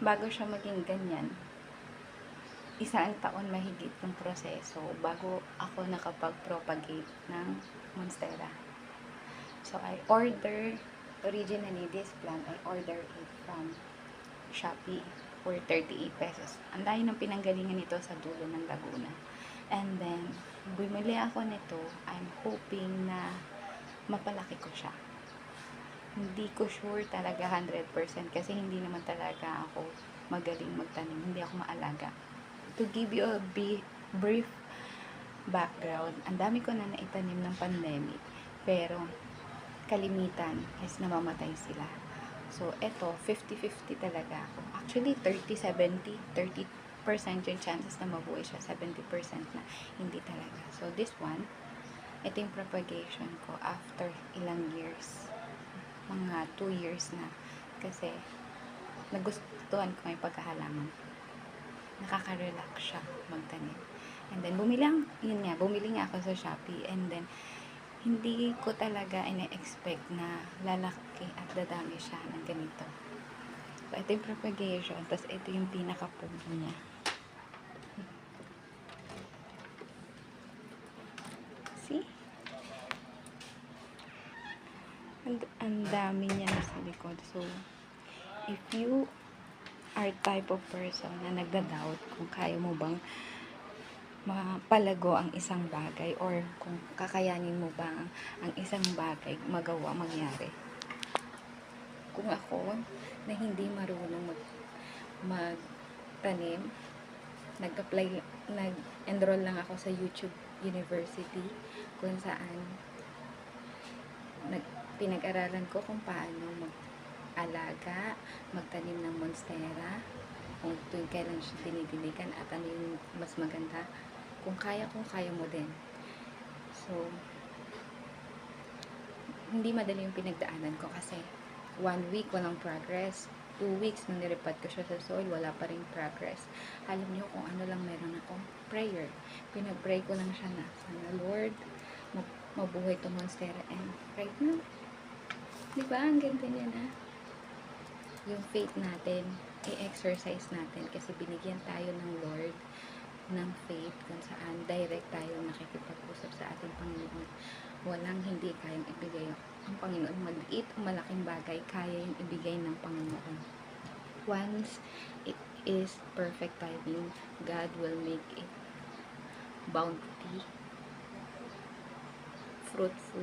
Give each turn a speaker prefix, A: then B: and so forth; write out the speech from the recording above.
A: bago siya maging ganyan, isang taon mahigit yung proseso bago ako nakapag-propagate ng Monstera. So, I order, originally this plant, I order it from Shopee for 38 pesos. Ang dahil ng pinanggalingan nito sa dulo ng Laguna. And then, bumili ako nito, I'm hoping na mapalaki ko siya. Hindi ko sure talaga 100% kasi hindi naman talaga ako magaling magtanim. Hindi ako maalaga. To give you a brief background, ang dami ko na naitanim ng pandemic. Pero, kalimitan is namamatay sila. So, eto, 50-50 talaga ako. Actually, 30-70, 30% yung chances na mabuhay siya, 70% na hindi talaga. So, this one, ito yung propagation ko after ilang years. Mga 2 years na. Kasi, nagustuhan ko yung pagkahalaman. Nakaka-relax siya magtanim. And then, bumili nga ako sa Shopee. And then, hindi ko talaga ina-expect na lalaki at dadami siya ng ganito. So, ito yung propagation. Tapos, ito yung pinaka-puno niya. See? Ang dami niya sa likod. So, if you are type of person na nagda-doubt kung kaya mo bang mapalago ang isang bagay or kung kakayanin mo ba ang isang bagay mangyari. Kung ako na hindi marunong magtanim, nag-enroll lang ako sa YouTube University kung saan pinag-aralan ko kung paano mag-alaga, magtanim ng monstera, kung tuwing kailan siya dinidiligan at ano yung mas maganda. Kung kaya mo din. So, hindi madali yung pinagdaanan ko kasi 1 week walang progress. 2 weeks nung nirepot ko siya sa soil, wala pa rin progress. Alam niyo kung ano lang meron akong prayer. Pinag-pray ko lang siya na, sana Lord, mabuhay to monstera. And right now, diba? Ang ganda niya na. Yung faith natin, i-exercise natin kasi binigyan tayo ng Lord ng faith kung saan direct tayo nakikipag-usap sa ating Panginoon. Walang hindi kayang ibigay ang Panginoon. Maliit o malaking bagay, kaya yung ibigay ng Panginoon. Once it is perfect timing, God will make it bounty, fruitful,